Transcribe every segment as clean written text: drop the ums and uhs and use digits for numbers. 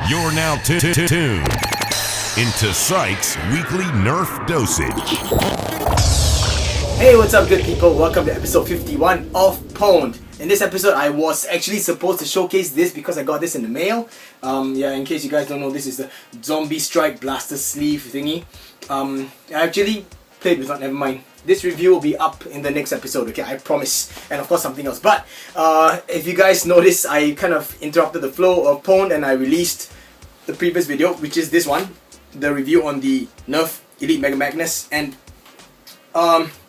You're now tuned into pSyk's weekly Nerf dosage. Hey, what's up, good people? Welcome to episode 51 of pwned. In this episode, I was actually supposed to showcase this because I got this in the mail. In case you guys don't know, this is the Zombie Strike Blaster Sleeve thingy. I actually played with it, never mind. This review will be up in the next episode, okay? I promise. And of course, something else. But if you guys notice, I kind of interrupted the flow of pwned and I released the previous video, which is this one, the review on the Nerf Elite Mega Magnus. And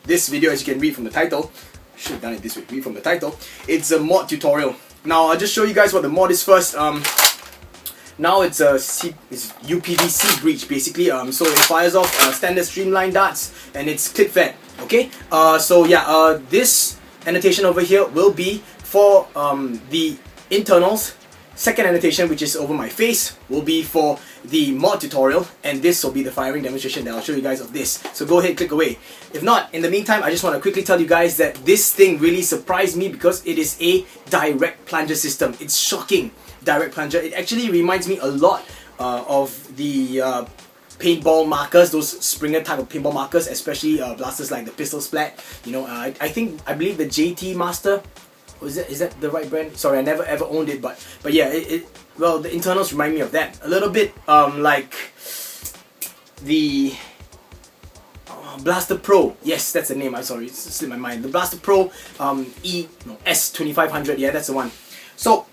this video, as you can read from the title, I should have done it this way, read from the title, it's a mod tutorial. Now, I'll just show you guys what the mod is first. Now it's it's UPVC breach basically. So it fires off standard streamline darts and it's clip fed. Okay. This annotation over here will be for the internals. Second annotation, which is over my face, will be for the mod tutorial, and this will be the firing demonstration that I'll show you guys of this. So go ahead, click away. If not, in the meantime, I just want to quickly tell you guys that this thing really surprised me because it is a direct plunger system. It's shocking. Direct plunger. It actually reminds me a lot of the paintball markers, those Springer type of paintball markers, especially blasters like the Pistol Splat. You know, I believe the JT Master. Is that the right brand? Sorry, I never ever owned it, but yeah, well, the internals remind me of that a little bit, like the Blaster Pro. Yes, that's the name. I'm sorry, it's slipped my mind. The Blaster Pro S2500. Yeah, that's the one. So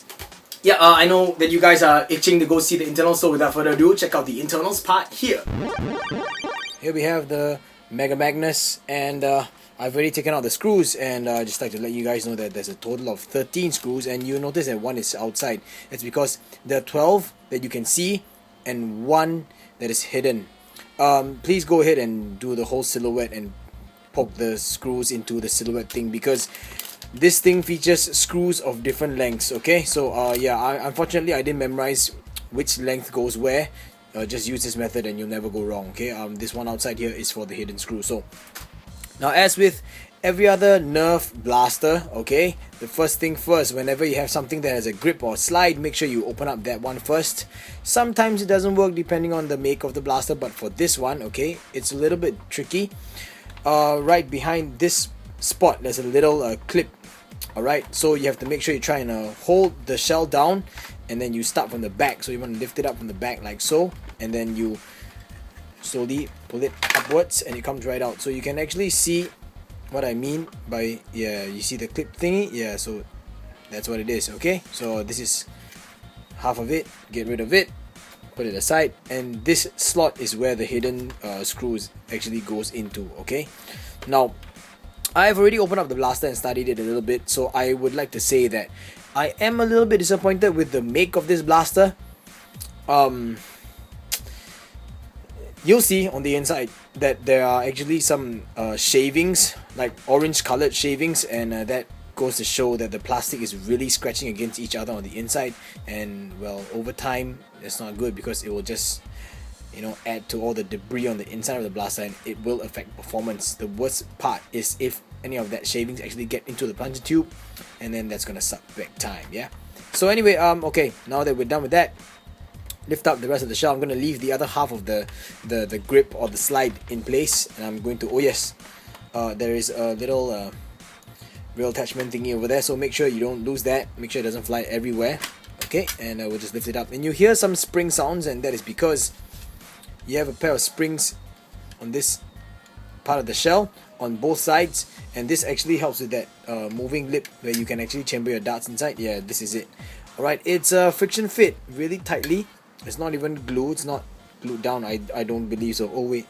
yeah, I know that you guys are itching to go see the internals, so without further ado, check out the internals part here. Here we have the Mega Magnus, and I've already taken out the screws, and I just like to let you guys know that there's a total of 13 screws, and you notice that one is outside. It's because there are 12 that you can see and one that is hidden. Please go ahead and do the whole silhouette and poke the screws into the silhouette thing, because this thing features screws of different lengths. Okay, so unfortunately I didn't memorize which length goes where. Just use this method and you'll never go wrong. Okay, this one outside here is for the hidden screw. So now, as with every other Nerf blaster, okay, the first thing first, whenever you have something that has a grip or slide, make sure you open up that one first. Sometimes it doesn't work depending on the make of the blaster, but for this one, okay, it's a little bit tricky. Right behind this spot, there's a little clip. Alright, so you have to make sure you try and hold the shell down, and then you start from the back. So you want to lift it up from the back like so, and then you slowly pull it upwards and it comes right out. So you can actually see what I mean by, yeah, you see the clip thingy, yeah, so that's what it is. Okay, so this is half of it, get rid of it, put it aside, and this slot is where the hidden screws actually goes into. Okay, now I've already opened up the blaster and studied it a little bit, so I would like to say that I am a little bit disappointed with the make of this blaster. You'll see on the inside that there are actually some shavings, like orange colored shavings, and that goes to show that the plastic is really scratching against each other on the inside, and well, over time it's not good because it will just, you know, add to all the debris on the inside of the blaster, and it will affect performance. The worst part is if any of that shavings actually get into the plunger tube, and then that's gonna suck big time. Yeah, so anyway, okay, now that we're done with that, lift up the rest of the shell. I'm going to leave the other half of the grip or the slide in place, and I'm going to, there is a little real attachment thingy over there, so make sure you don't lose that, make sure it doesn't fly everywhere. Okay, and we'll just lift it up, and you hear some spring sounds, and that is because you have a pair of springs on this part of the shell on both sides, and this actually helps with that moving lip where you can actually chamber your darts inside. Yeah, this is it. Alright, it's friction fit really tightly. It's not even glued, it's not glued down, I don't believe so. Oh wait,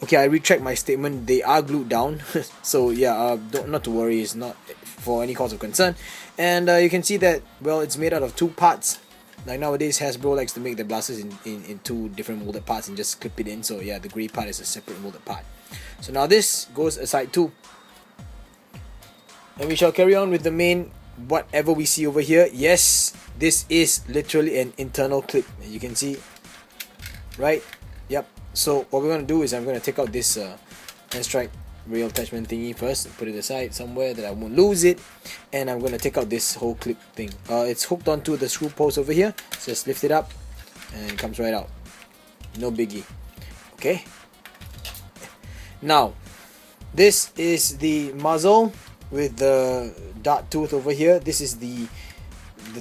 okay, I retract my statement, they are glued down. So yeah, not to worry, it's not for any cause of concern. And you can see that, well, it's made out of two parts. Like nowadays Hasbro likes to make the blasters in two different molded parts and just clip it in. So yeah, the grey part is a separate molded part. So now this goes aside too, and we shall carry on with the main, whatever we see over here. Yes, this is literally an internal clip, you can see, right? Yep. So what we're going to do is I'm going to take out this N-Strike rail attachment thingy first, put it aside somewhere that I won't lose it, and I'm going to take out this whole clip thing. It's hooked onto the screw post over here, so just lift it up and it comes right out. No biggie. Okay. Now, this is the muzzle with the dart tooth over here. This is the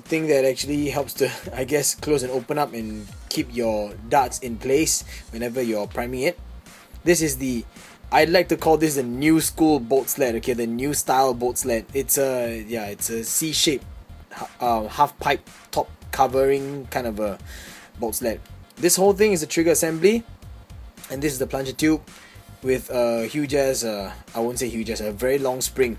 thing that actually helps to, I guess, close and open up and keep your darts in place whenever you're priming it. This is the, I'd like to call this the new school bolt sled. Okay, the new style bolt sled. It's a C-shaped half pipe top covering kind of a bolt sled. This whole thing is a trigger assembly, and this is the plunger tube with a huge ass, I won't say huge ass, a very long spring.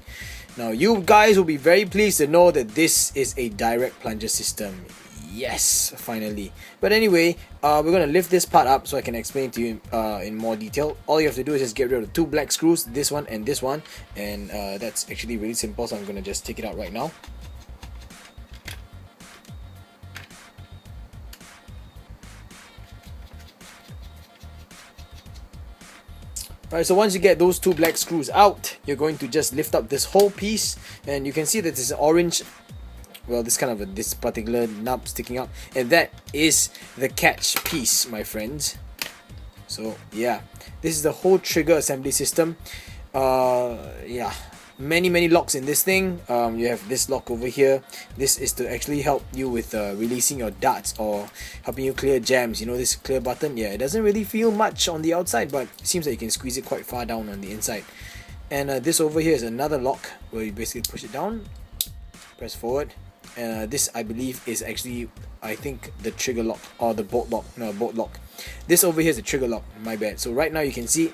Now you guys will be very pleased to know that this is a direct plunger system. Yes, finally. But anyway, we're gonna lift this part up so I can explain to you in more detail. All you have to do is just get rid of the two black screws, this one and this one, and that's actually really simple. So I'm gonna just take it out right now. Alright, so once you get those two black screws out, you're going to just lift up this whole piece, and you can see that this orange, well, this kind of this particular knob sticking out, and that is the catch piece, my friends. So yeah, this is the whole trigger assembly system. Yeah, many locks in this thing. You have this lock over here. This is to actually help you with releasing your darts or helping you clear jams. You know this clear button? Yeah, it doesn't really feel much on the outside, but it seems that you can squeeze it quite far down on the inside. And this over here is another lock where you basically push it down, press forward. This, I believe, is actually, I think, the trigger lock or the bolt lock. No, bolt lock. This over here is the trigger lock. My bad. So right now you can see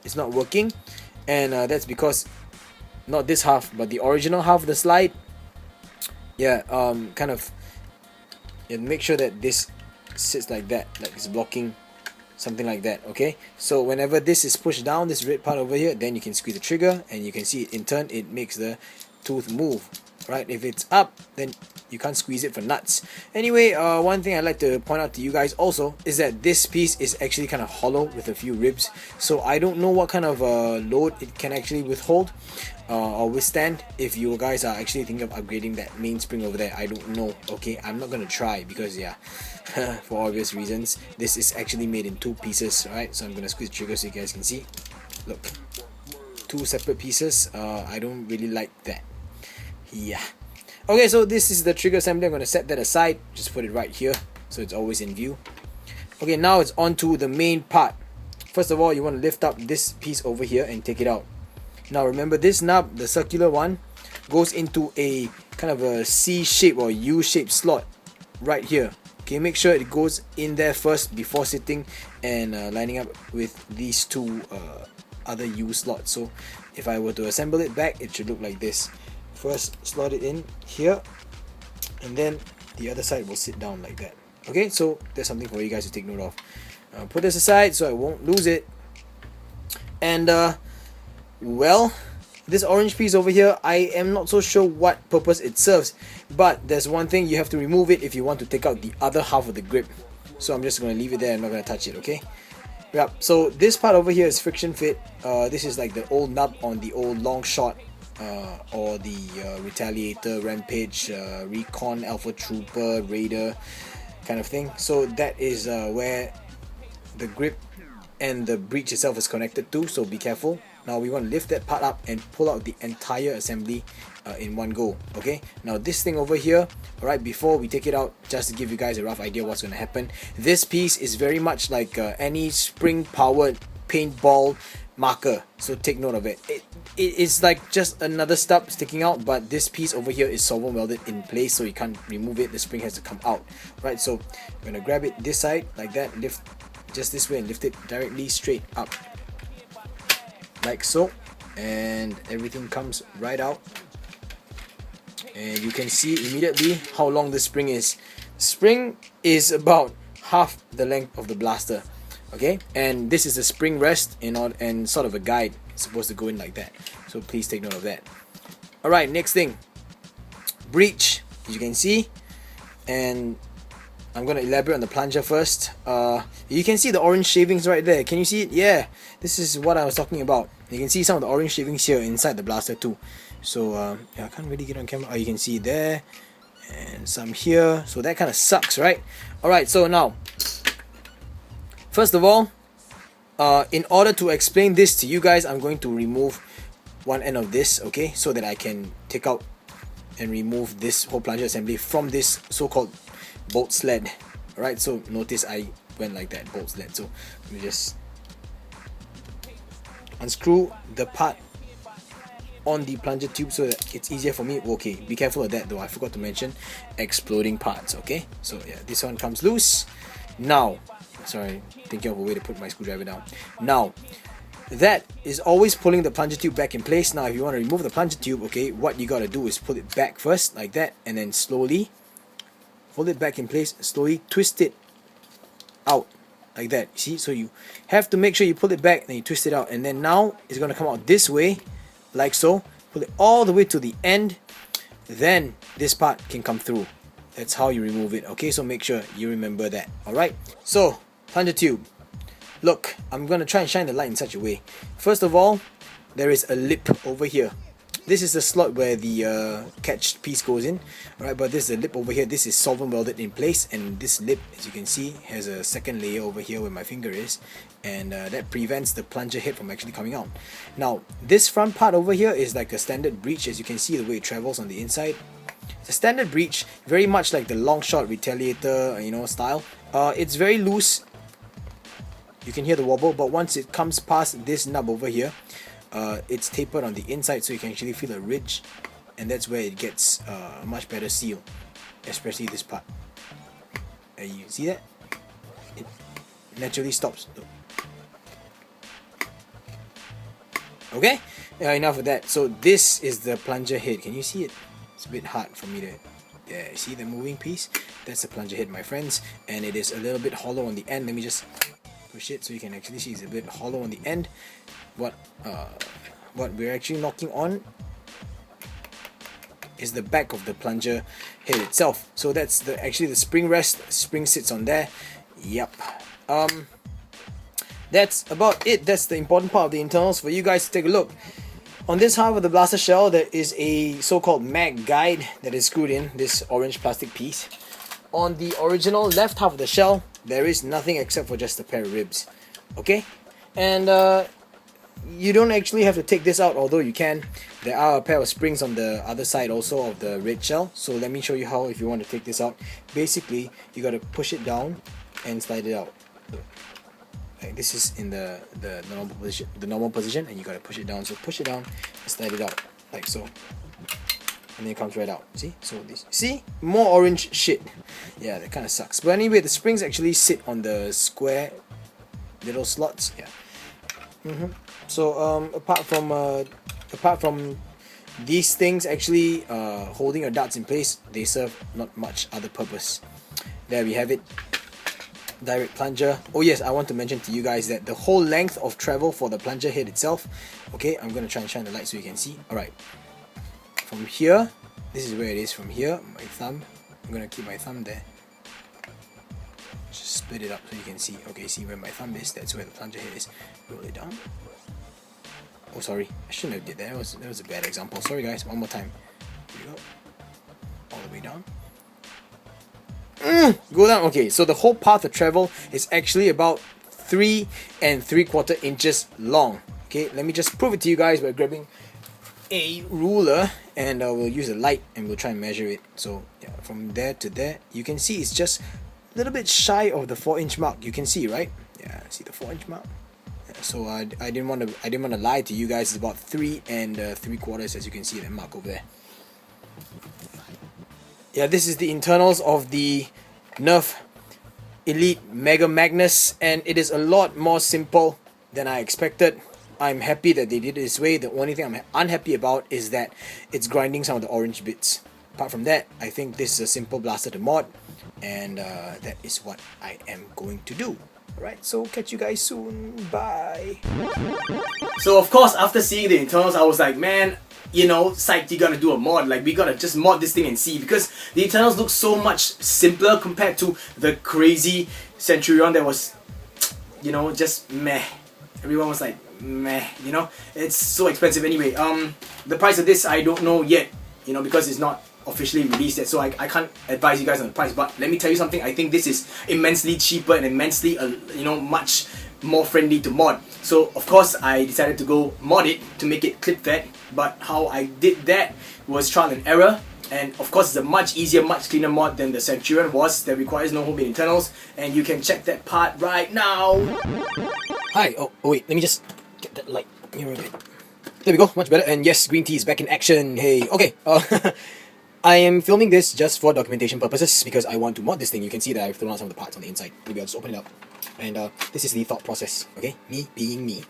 it's not working. And that's because not this half, but the original half of the slide. Yeah, kind of. Yeah, make sure that this sits like that, like it's blocking, something like that. Okay. So whenever this is pushed down, this red part over here, then you can squeeze the trigger, and you can see in turn it makes the tooth move. Right? If it's up, then you can't squeeze it for nuts. Anyway, one thing I'd like to point out to you guys also is that this piece is actually kind of hollow with a few ribs. So I don't know what kind of load it can actually withhold or withstand. If you guys are actually thinking of upgrading that main spring over there, I don't know. Okay, I'm not gonna try because yeah, for obvious reasons. This is actually made in two pieces. Right? So I'm gonna squeeze the trigger so you guys can see. Look, two separate pieces. I don't really like that. Yeah. Okay, so this is the trigger assembly. I'm going to set that aside. Just put it right here so it's always in view. Okay, now it's on to the main part. First of all, you want to lift up this piece over here and take it out. Now remember, this knob, the circular one, goes into a kind of a C-shaped or U-shaped slot right here. Okay, make sure it goes in there first before sitting and lining up with these two other U slots. So if I were to assemble it back, it should look like this. First slot it in here, and then the other side will sit down like that. Okay, so there's something for you guys to take note of. Put this aside so I won't lose it. And well, this orange piece over here, I am not so sure what purpose it serves, but there's one thing: you have to remove it if you want to take out the other half of the grip. So I'm just going to leave it there. I'm not going to touch it. Okay. Yep. So this part over here is friction fit. This is like the old nub on the old long shot. Or the Retaliator, Rampage, Recon, Alpha Trooper, Raider kind of thing. So that is where the grip and the breech itself is connected to, so be careful. Now we want to lift that part up and pull out the entire assembly in one go. Okay, now this thing over here, alright, before we take it out, just to give you guys a rough idea what's going to happen, this piece is very much like any spring powered paintball marker, so take note of it. It's like just another stub sticking out, but this piece over here is solder welded in place, so you can't remove it. The spring has to come out, right? So I'm gonna grab it this side like that, lift just this way and lift it directly straight up like so, and everything comes right out, and you can see immediately how long the spring is. Spring is about half the length of the blaster. Okay, and this is a spring rest and sort of a guide. It's supposed to go in like that, so please take note of that. Alright, next thing, breech, as you can see, and I'm going to elaborate on the plunger first. You can see the orange shavings right there. Can you see it? Yeah, this is what I was talking about. You can see some of the orange shavings here inside the blaster too. So yeah, I can't really get on camera. Oh, you can see it there, and some here. So that kind of sucks, right? Alright, so now, first of all, in order to explain this to you guys, I'm going to remove one end of this, okay, so that I can take out and remove this whole plunger assembly from this so-called bolt sled. Alright, so notice I went like that, bolt sled. So let me just unscrew the part on the plunger tube so that it's easier for me. Okay, be careful of that though, I forgot to mention exploding parts, okay? So yeah, this one comes loose. Now, sorry, thinking of a way to put my screwdriver down. Now, that is always pulling the plunger tube back in place. Now if you want to remove the plunger tube, okay, what you gotta do is pull it back first, like that, and then slowly hold it back in place, slowly twist it out, like that, you see? So you have to make sure you pull it back, then you twist it out, and then now it's gonna come out this way, like so. Pull it all the way to the end, then this part can come through. That's how you remove it, okay? So make sure you remember that, alright? So, plunger tube. Look, I'm going to try and shine the light in such a way. First of all, there is a lip over here. This is the slot where the catch piece goes in, alright? But this is a lip over here. This is solvent welded in place, and this lip, as you can see, has a second layer over here where my finger is, and that prevents the plunger head from actually coming out. Now, this front part over here is like a standard breech, as you can see the way it travels on the inside. It's a standard breech, very much like the long shot retaliator, you know, style. It's very loose. You can hear the wobble, but once it comes past this nub over here, it's tapered on the inside, so you can actually feel a ridge, and that's where it gets a much better seal, especially this part. You see that? It naturally stops. Okay, enough of that. So this is the plunger head. Can you see it? It's a bit hard for me to... Yeah, see the moving piece? That's the plunger head, my friends, and it is a little bit hollow on the end. Let me just push it so you can actually see it's a bit hollow on the end. What we're actually knocking on is the back of the plunger head itself. So that's actually the spring rest. The spring sits on there. Yep. That's about it. That's the important part of the internals for you guys to take a look. On this half of the blaster shell, there is a so-called mag guide that is screwed in, this orange plastic piece. On the original left half of the shell, there is nothing except for just a pair of ribs. Okay? And you don't actually have to take this out, although you can. There are a pair of springs on the other side also of the red shell. So let me show you how if you want to take this out. Basically, you got to push it down and slide it out. Like this is in the normal position, and you gotta push it down. So push it down and slide it out like so, and then it comes right out. See? So this, see, more orange shit. Yeah, that kind of sucks. But anyway, the springs actually sit on the square little slots. Yeah. So apart from these things actually holding your darts in place, they serve not much other purpose. There we have it. Direct plunger. Oh yes, I want to mention to you guys that the whole length of travel for the plunger head itself, okay, I'm gonna try and shine the light so you can see. Alright, from here, this is where it is. From here, my thumb, I'm gonna keep my thumb there, just split it up so you can see. Okay, see where my thumb is? That's where the plunger head is. Roll it down. Oh sorry, I shouldn't have did that. That was a bad example. Sorry guys, one more time. Here we go. All the way down. Go down. Okay, so the whole path of travel is actually about 3 3/4 inches long. Okay, let me just prove it to you guys by grabbing a ruler, and we'll use a light and we'll try and measure it. So yeah, from there to there, you can see it's just a little bit shy of the 4-inch mark. You can see, right? Yeah, see the 4-inch mark. Yeah, so I didn't want to lie to you guys. It's about 3 3/4, as you can see that mark over there. Yeah, this is the internals of the Nerf Elite Mega Magnus, and it is a lot more simple than I expected. I'm happy that they did it this way. The only thing I'm unhappy about is that it's grinding some of the orange bits. Apart from that, I think this is a simple blaster to mod, and that is what I am going to do. Alright, so catch you guys soon. Bye. So of course, after seeing the internals, I was like, man, you know, Psych, you gotta do a mod. Like, we gotta just mod this thing and see, because the internals look so much simpler compared to the crazy Centurion that was, you know, just meh. Everyone was like, meh, you know. It's so expensive anyway. The price of this I don't know yet, you know, because it's not officially released it, so I can't advise you guys on the price. But let me tell you something, I think this is immensely cheaper and immensely much more friendly to mod. So of course I decided to go mod it to make it clip fed, but how I did that was trial and error. And of course it's a much easier, much cleaner mod than the Centurion was that requires no homemade internals, and you can check that part right now. Hi, oh wait, let me just get that light here a bit. There we go, much better. And yes, green tea is back in action. Hey, okay. I am filming this just for documentation purposes because I want to mod this thing. You can see that I've thrown out some of the parts on the inside. Maybe I'll just open it up. And this is the thought process, okay? Me being me.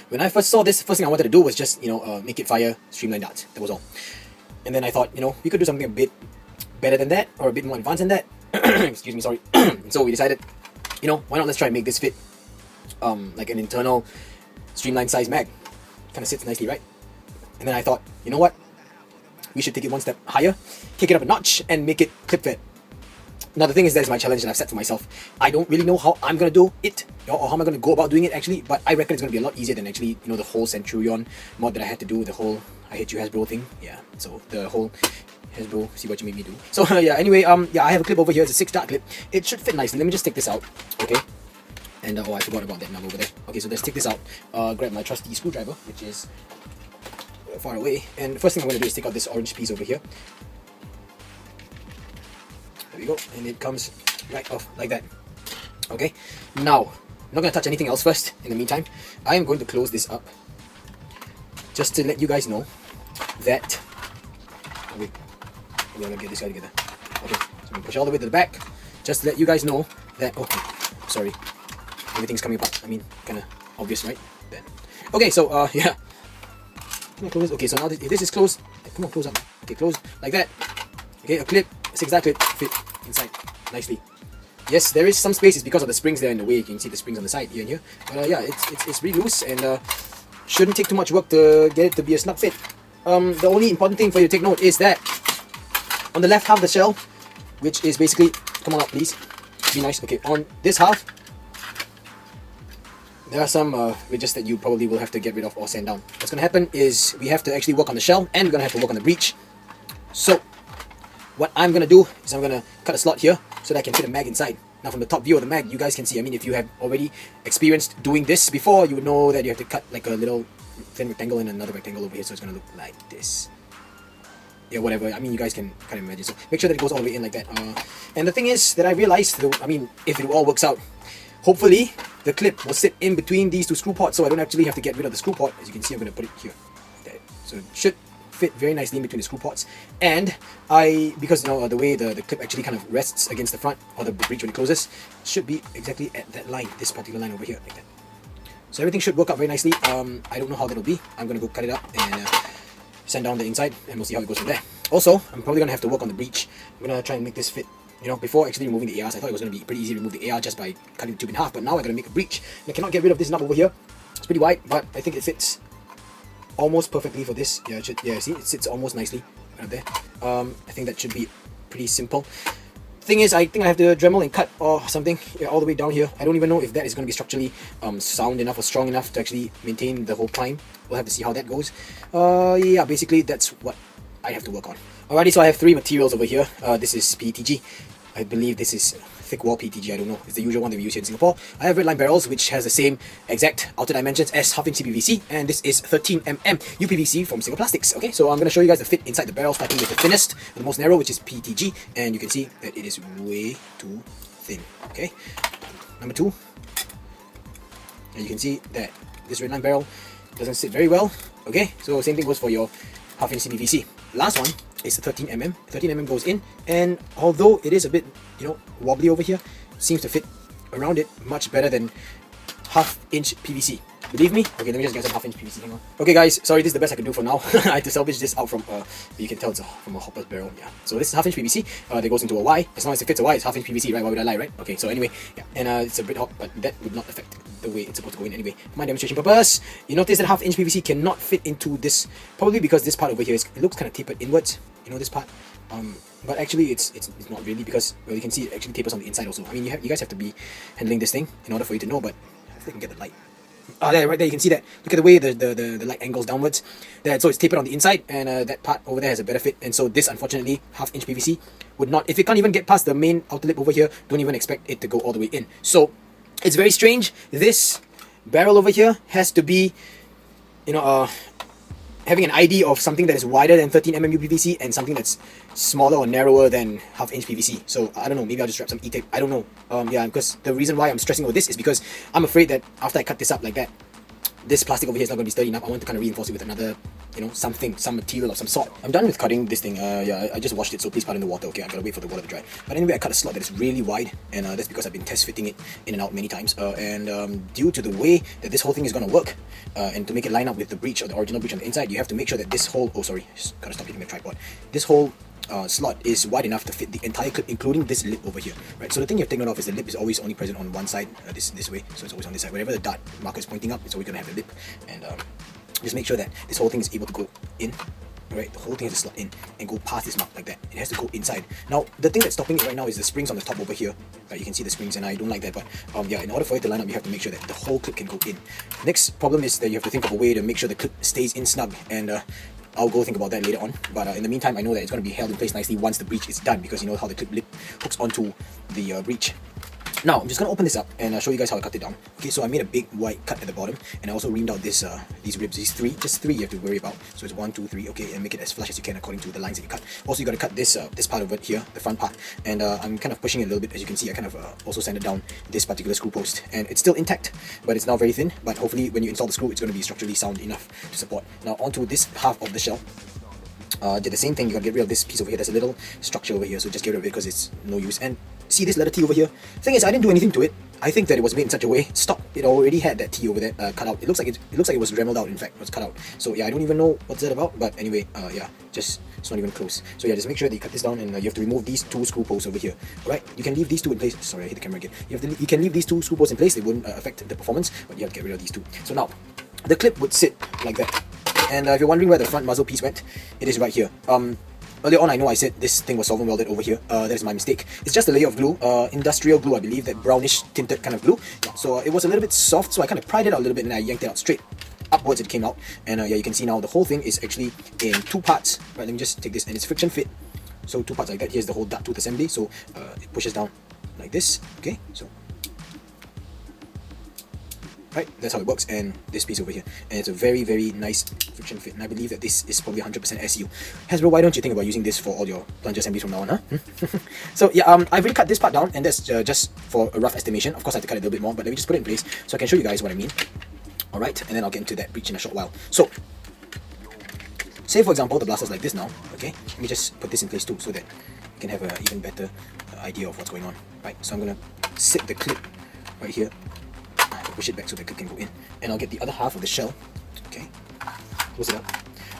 When I first saw this, first thing I wanted to do was just, make it fire streamlined art. That was all. And then I thought, we could do something a bit better than that, or a bit more advanced than that. Excuse me, sorry. So we decided, why not let's try and make this fit like an internal streamlined size mag. Kind of sits nicely, right? And then I thought, you know what? We should take it one step higher, kick it up a notch, and make it clip fit. Now the thing is, that is my challenge that I've set for myself. I don't really know how I'm gonna do it, or how am I gonna go about doing it actually, but I reckon it's gonna be a lot easier than actually, the whole Centurion mod that I had to do, the whole I hate you Hasbro thing. Yeah, so the whole Hasbro, see what you made me do. So yeah, anyway, yeah, I have a clip over here. It's a 6-dart clip. It should fit nicely. Let me just take this out, okay? And oh, I forgot about that nub over there. Okay, so let's take this out. Grab my trusty screwdriver, which is far away. And the first thing I'm gonna do is take out this orange piece over here. There we go, and it comes right off like that. Okay, now I'm not gonna touch anything else first. In the meantime, I am going to close this up just to let you guys know that. Oh, wait, we're gonna get this guy together. Okay, so I'm gonna push all the way to the back, just to let you guys know that. Okay, sorry, everything's coming apart. I mean, kind of obvious, right? Then, okay, so yeah. Can I close? Okay, so now this is closed. Come on, close up. Okay, close like that. Okay, a clip. 6-dart clip fit inside nicely. Yes, there is some spaces because of the springs there in the way. You can see the springs on the side here and here. But yeah, it's pretty loose and shouldn't take too much work to get it to be a snug fit. The only important thing for you to take note is that on the left half of the shell, which is basically, come on up please, be nice. Okay, on this half, there are some ridges that you probably will have to get rid of or sand down. What's going to happen is we have to actually work on the shell and we're going to have to work on the breech. So what I'm going to do is I'm going to cut a slot here so that I can fit a mag inside. Now from the top view of the mag, you guys can see, I mean, if you have already experienced doing this before, you would know that you have to cut like a little thin rectangle and another rectangle over here, so it's going to look like this. Yeah, whatever, I mean, you guys can kind of imagine. So make sure that it goes all the way in like that. And the thing is that I realized, I mean, if it all works out, hopefully the clip will sit in between these two screw ports, so I don't actually have to get rid of the screw port. As you can see, I'm going to put it here. Like that. So it should fit very nicely in between the screw ports. And because the way the clip actually kind of rests against the front or the breech when it closes, should be exactly at that line, this particular line over here, like that. So everything should work out very nicely. I don't know how that'll be. I'm gonna go cut it up and sand down the inside, and we'll see how it goes from there. Also, I'm probably gonna have to work on the breech. I'm gonna try and make this fit. Before actually removing the ARs, I thought it was gonna be pretty easy to remove the AR just by cutting the tube in half, but now I gotta make a breech. And I cannot get rid of this nub over here. It's pretty wide, but I think it fits almost perfectly for this. Yeah, see, it sits almost nicely right there. I think that should be pretty simple. Thing is, I think I have to Dremel and cut or something all the way down here. I don't even know if that is going to be structurally sound enough or strong enough to actually maintain the whole climb. We'll have to see how that goes. Yeah, basically that's what I have to work on. Alrighty, so I have 3 materials over here. This is PETG. I believe this is thick wall PETG, I don't know. It's the usual one that we use here in Singapore. I have redline barrels, which has the same exact outer dimensions as half-inch CPVC, and this is 13mm UPVC from Single Plastics. Okay, so I'm going to show you guys the fit inside the barrel, starting with the thinnest, the most narrow, which is PETG, and you can see that it is way too thin. Okay, number 2, and you can see that this redline barrel doesn't sit very well. Okay, so same thing goes for your half-inch CPVC. Last one is 13mm. 13mm goes in, and although it is a bit, wobbly over here, seems to fit around it much better than half-inch PVC. Believe me? Okay, let me just get some half-inch PVC. Hang on. Okay, guys, sorry, this is the best I can do for now. I had to salvage this out from, you can tell it's from a hopper's barrel. Yeah. So this is half-inch PVC. That goes into a Y. As long as it fits a Y, it's half-inch PVC, right? Why would I lie, right? Okay, so anyway, yeah, and it's a bit hot, but that would not affect the way it's supposed to go in anyway. For my demonstration purpose, you notice that half-inch PVC cannot fit into this, probably because this part over here it looks kind of tapered inwards. This part. But actually it's not really, because, well, you can see it actually tapers on the inside also. I mean, you guys have to be handling this thing in order for you to know, but if I can get the light. There, right there, you can see that. Look at the way the light angles downwards. There, so it's tapered on the inside, and that part over there has a better fit. And so this, unfortunately, 1/2 inch PVC would not. If it can't even get past the main outer lip over here, don't even expect it to go all the way in. So it's very strange. This barrel over here has to be, you know, having an ID of something that is wider than 13 mm UPVC and something that's smaller or narrower than 1/2 inch PVC. So I don't know, maybe I'll just wrap some E-tape. I don't know. Yeah, because the reason why I'm stressing over this is because I'm afraid that after I cut this up like that, this plastic over here is not going to be sturdy enough. I want to kind of reinforce it with another, you know, something, some material of some sort. I'm done with cutting this thing. Yeah, I just washed it, so please pardon the water. Okay, I gotta wait for the water to dry. But anyway, I cut a slot that is really wide, and that's because I've been test fitting it in and out many times. Due to the way that this whole thing is going to work, and to make it line up with the breech or the original breech on the inside, you have to make sure that this whole, oh sorry, just gotta stop hitting the tripod. This whole slot is wide enough to fit the entire clip, including this lip over here, right? So the thing you have to take note of is the lip is always only present on one side, this way, so it's always on this side. Wherever the dart marker is pointing up, it's always going to have the lip, and just make sure that this whole thing is able to go in, right? The whole thing has to slot in and go past this mark like that. It has to go inside. Now, the thing that's stopping it right now is the springs on the top over here, right? You can see the springs, and I don't like that, but yeah, in order for it to line up, you have to make sure that the whole clip can go in. Next problem is that you have to think of a way to make sure the clip stays in snug, and I'll go think about that later on, but in the meantime, I know that it's going to be held in place nicely once the breech is done, because you know how the clip lip hooks onto the breech. Now, I'm just going to open this up and show you guys how I cut it down. Okay, so I made a big wide cut at the bottom, and I also reamed out this these ribs, just three you have to worry about. So it's 1, 2, 3, okay, and make it as flush as you can according to the lines that you cut. Also, you got to cut this this part over here, the front part, and I'm kind of pushing it a little bit. As you can see, I kind of also sanded down this particular screw post, and it's still intact, but it's now very thin. But hopefully, when you install the screw, it's going to be structurally sound enough to support. Now, onto this half of the shell. Did the same thing. You gotta get rid of this piece over here. There's a little structure over here, so just get rid of it because it's no use. And see this letter T over here? Thing is, I didn't do anything to it. I think that it was made in such a way. Stop. It already had that T over there cut out. It looks like it was remeled out. In fact, it was cut out. So yeah, I don't even know what's that about. But anyway, yeah, just it's not even close. So yeah, just make sure that you cut this down, and you have to remove these 2 screw posts over here. Alright, you can leave these 2 in place. Sorry, I hit the camera again. You can leave these 2 screw posts in place. They wouldn't affect the performance, but you have to get rid of these 2. So now, the clip would sit like that. And if you're wondering where the front muzzle piece went, it is right here. Earlier on, I know I said this thing was solvent welded over here. That is my mistake. It's just a layer of glue, industrial glue, I believe, that brownish tinted kind of glue. So it was a little bit soft, so I kind of pried it out a little bit, and I yanked it out straight upwards. It came out, and yeah, you can see now the whole thing is actually in 2 parts. Right, let me just take this, and it's friction fit. So 2 parts like that. Here's the whole duct tooth assembly. So it pushes down like this. Okay, so. Right, that's how it works, and this piece over here, and it's a very, very nice friction fit, and I believe that this is probably 100% SU. Hasbro, why don't you think about using this for all your plunger assemblies from now on, huh? So yeah, I've already cut this part down, and that's just for a rough estimation. Of course, I have to cut it a little bit more, but let me just put it in place so I can show you guys what I mean. Alright, and then I'll get into that breech in a short while. So, say for example, the blaster's like this now, okay? Let me just put this in place too, so that you can have an even better idea of what's going on. Right, so I'm going to sit the clip right here, push it back so the clip can go in, and I'll get the other half of the shell, okay, close it up.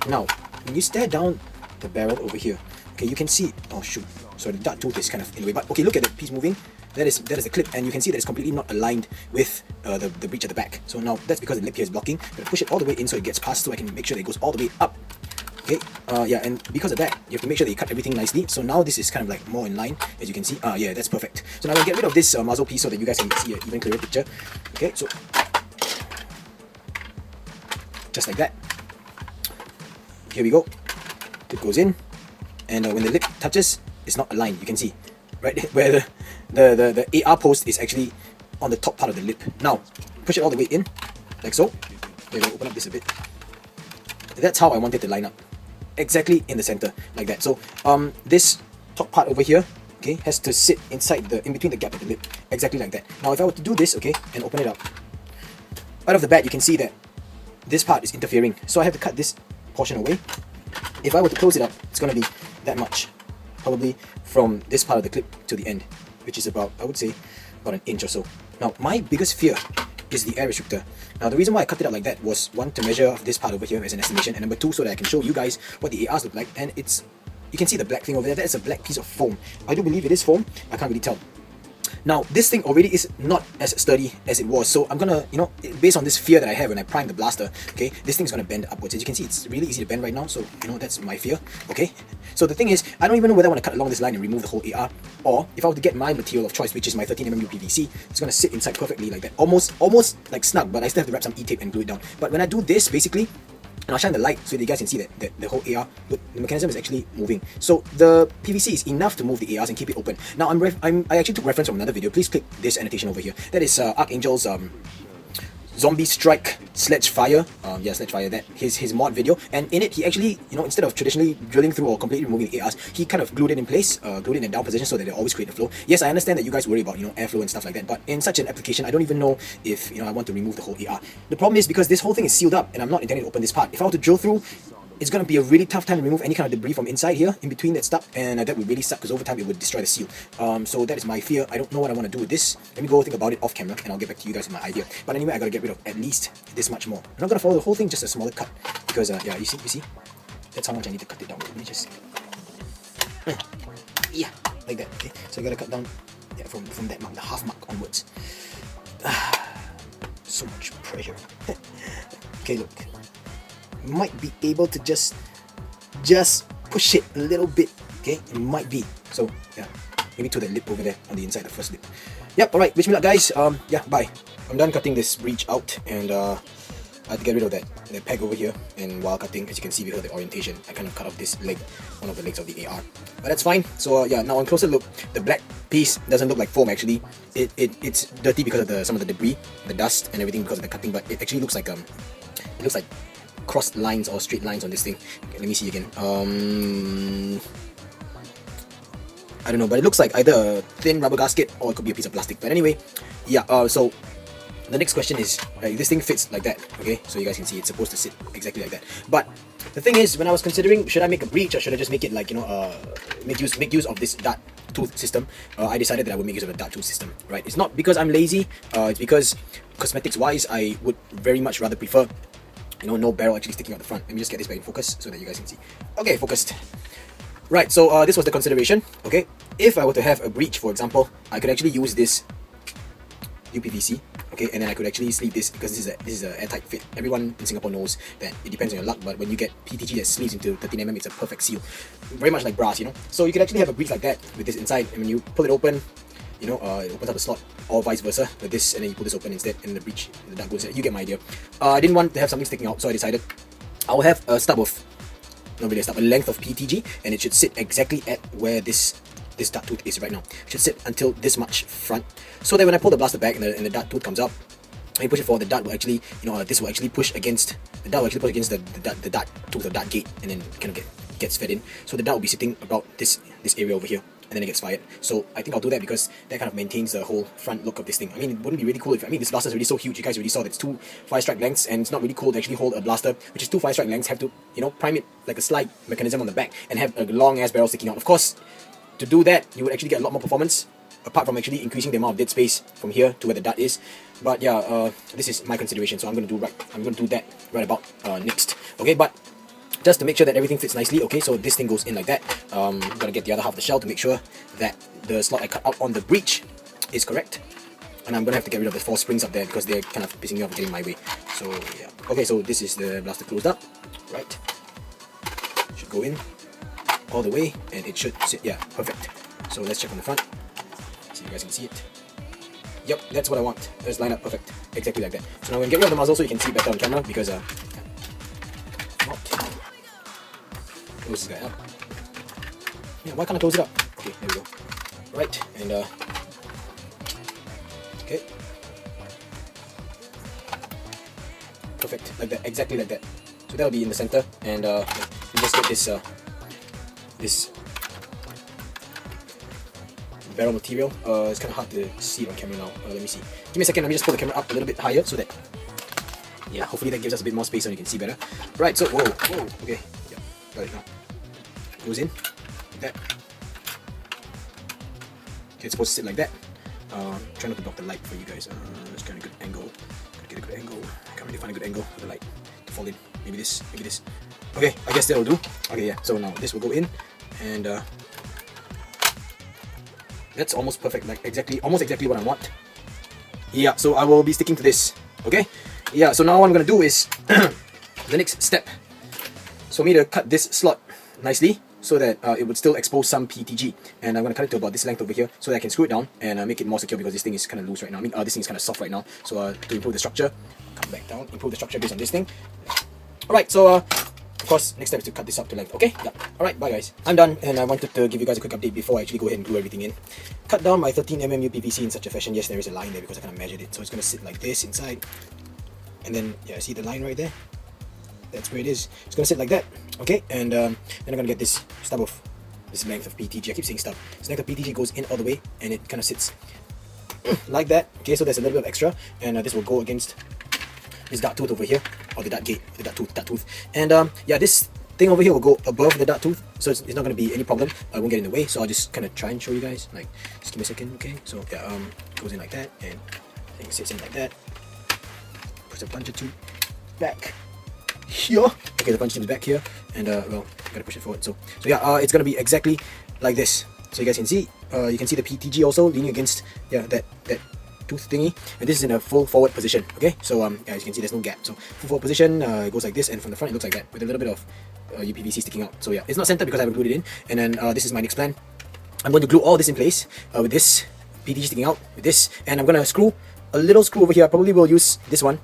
Now, when you stare down the barrel over here, okay, you can see, oh shoot, so the dart tooth is kind of in the way, but okay, look at the piece moving. That is the clip, and you can see that it's completely not aligned with the breech at the back. So now that's because the lip here is blocking. I'm going to push it all the way in so it gets past, so I can make sure that it goes all the way up. Okay, yeah, and because of that, you have to make sure that you cut everything nicely. So now this is kind of like more in line, as you can see. Yeah, that's perfect. So now I'll get rid of this muzzle piece so that you guys can see an even clearer picture. Okay, so just like that. Here we go. It goes in, and when the lip touches, it's not aligned. You can see, right, where the AR post is actually on the top part of the lip. Now, push it all the way in, like so. Maybe I'll open up this a bit. That's how I want it to line up. Exactly in the center, like that. So this top part over here, okay, has to sit inside in between the gap of the lip, exactly like that. Now if I were to do this, okay, and open it up, right off the bat you can see that this part is interfering, so I have to cut this portion away. If I were to close it up, it's going to be that much, probably from this part of the clip to the end, which is about, I would say, about an inch or so. Now my biggest fear is the air restrictor. Now the reason why I cut it out like that was, 1, to measure this part over here as an estimation, and number 2, so that I can show you guys what the ARs look like. And you can see the black thing over there, that is a black piece of foam. I do believe it is foam, I can't really tell. Now this thing already is not as sturdy as it was, so I'm gonna, you know, based on this fear that I have when I prime the blaster, okay, this thing's gonna bend upwards. As you can see, it's really easy to bend right now, so you know, that's my fear. Okay, so the thing is, I don't even know whether I want to cut along this line and remove the whole AR, or if I were to get my material of choice, which is my 13mm PVC, it's gonna sit inside perfectly like that, almost like snug, but I still have to wrap some E-tape and glue it down. But when I do this, basically, and I'll shine the light so that you guys can see that the whole AR, look, the mechanism is actually moving. So the PVC is enough to move the ARs and keep it open. Now I actually took reference from another video. Please click this annotation over here. That is Archangel's Zombie Strike Sledgefire, Sledgefire, that his mod video, and in it he actually, you know, instead of traditionally drilling through or completely removing the ARs, he kind of glued it in place, glued it in down position so that they always create the flow. Yes, I understand that you guys worry about, you know, airflow and stuff like that, but in such an application, I don't even know if, you know, I want to remove the whole AR. The problem is because this whole thing is sealed up and I'm not intending to open this part. If I were to drill through, it's going to be a really tough time to remove any kind of debris from inside here, in between that stuff, and that would really suck because over time it would destroy the seal. So that is my fear. I don't know what I want to do with this. Let me go think about it off camera and I'll get back to you guys with my idea. But anyway, I got to get rid of at least this much more. I'm not going to follow the whole thing, just a smaller cut, because yeah, you see? That's how much I need to cut it down. Let me just, yeah, like that, okay? So I got to cut down, yeah, from that mark, the half mark onwards. So much pressure. Okay, look. Might be able to just push it a little bit, okay? It might be. So yeah, maybe to the lip over there on the inside, the first lip. Yep, alright, wish me luck guys. Yeah, bye. I'm done cutting this breech out, and I had to get rid of that peg over here, and while cutting, as you can see because of the orientation, I kind of cut off this leg, one of the legs of the AR. But that's fine. So yeah, now on closer look, the black piece doesn't look like foam actually. It's dirty because of some of the debris, the dust and everything because of the cutting, but it actually looks like crossed lines or straight lines on this thing. Okay, let me see again. I don't know, but it looks like either a thin rubber gasket or it could be a piece of plastic. But anyway, yeah, so the next question is, this thing fits like that, okay? So you guys can see it's supposed to sit exactly like that. But the thing is, when I was considering, should I make a breech or should I just make it like, you know, make use of this dart tooth system, I decided that I would make use of the dart tooth system, right? It's not because I'm lazy, it's because cosmetics wise, I would very much rather prefer, you know, no barrel actually sticking out the front. Let me just get this back in focus so that you guys can see. Okay, focused. Right, so this was the consideration, okay? If I were to have a breech, for example, I could actually use this UPVC, okay, and then I could actually sleeve this because this is a airtight fit. Everyone in Singapore knows that it depends on your luck, but when you get PTG that sleeves into 13mm, it's a perfect seal. Very much like brass, you know? So you could actually have a breech like that with this inside, and when you pull it open, you know, it opens up the slot, or vice versa, with this, and then you pull this open instead, and the breech, the dart goes in. You get my idea. I didn't want to have something sticking out, so I decided I will have a stub of, not really a stub, a length of PTG, and it should sit exactly at where this dart tooth is right now. It should sit until this much front, so that when I pull the blaster back and the dart tooth comes out, and you push it forward, the dart will actually, you know, this will actually push against, the dart will actually push against the dart tooth or dart gate, and then kind of gets fed in. So the dart will be sitting about this area over here, and then it gets fired. So I think I'll do that because that kind of maintains the whole front look of this thing. I mean, it wouldn't be really cool if, I mean, this blaster is already so huge. You guys already saw that it's 2 5-strike lengths, and it's not really cool to actually hold a blaster which is 2 5-strike lengths, have to, you know, prime it like a slide mechanism on the back and have a long ass barrel sticking out. Of course, to do that, you would actually get a lot more performance, apart from actually increasing the amount of dead space from here to where the dart is. But yeah, this is my consideration, so I'm gonna do that right about next. Okay, but just to make sure that everything fits nicely, okay, so this thing goes in like that. I'm gonna get the other half of the shell to make sure that the slot I cut out on the breech is correct. And I'm gonna have to get rid of the 4 springs up there because they're kind of pissing me off, getting my way. So yeah, okay, so this is the blaster closed up, right? Should go in all the way, and it should sit, yeah, perfect. So let's check on the front, so you guys can see it. Yep, that's what I want. Let's line up perfect, exactly like that. So now we're gonna get rid of the muzzle so you can see better on camera, because close this guy up. Yeah, why can't I close it up? Okay, there we go. Right, and okay, perfect, like that, exactly like that. So that'll be in the center, and you just get this barrel material. It's kind of hard to see it on camera now. Let me see. Give me a second. Let me just pull the camera up a little bit higher so that, yeah, hopefully that gives us a bit more space so you can see better. Right. So whoa, okay, yeah, got it now. Goes in like that. Okay, it's supposed to sit like that. Try not to block the light for you guys. Let's get a good angle. Gotta get a good angle. I can't really find a good angle for the light to fall in. Maybe this. Maybe this. Okay, I guess that'll do. Okay, yeah. So now this will go in, and That's almost perfect, like almost exactly what I want. Yeah, so I will be sticking to this. Okay? Yeah, so now what I'm gonna do is the next step. So for me to cut this slot nicely so that it would still expose some PTG, and I'm gonna cut it to about this length over here so that I can screw it down and make it more secure, because this thing is kind of loose right now. I mean, this thing is kind of soft right now. So to improve the structure, come back down, improve the structure based on this thing. Alright, so of course, next step is to cut this up to length. Okay? Yeah. Alright, bye guys. I'm done, and I wanted to give you guys a quick update before I actually go ahead and glue everything in. Cut down my 13mm UPVC in such a fashion. Yes, there is a line there because I kind of measured it. So it's going to sit like this inside. And then, yeah, see the line right there? That's where it is. It's going to sit like that. Okay? And then I'm going to get this stub of this length of PTG. I keep saying stub. This length of PTG goes in all the way, and it kind of sits like that. Okay, so there's a little bit of extra, and this will go against this dart tooth over here, or the dart gate, the dart tooth. And yeah, this thing over here will go above the dart tooth, so it's not going to be any problem. I won't get in the way, so I'll just kind of try and show you guys. Like, just give me a second, okay? So yeah, goes in like that, and I think it sits in like that. Puts the plunger tube back here. Okay, the plunger tube is back here, and well, gotta push it forward. So yeah, it's gonna be exactly like this. So you guys can see, the PTG also leaning against, yeah, that tooth thingy, and this is in a full forward position. Okay, so yeah, as you can see, there's no gap. So full forward position, it goes like this, and from the front it looks like that with a little bit of UPVC sticking out. So yeah, it's not centered because I haven't glued it in. And then this is my next plan. I'm going to glue all this in place with this PTG sticking out, with this, and I'm gonna screw a little screw over here. I probably will use this one,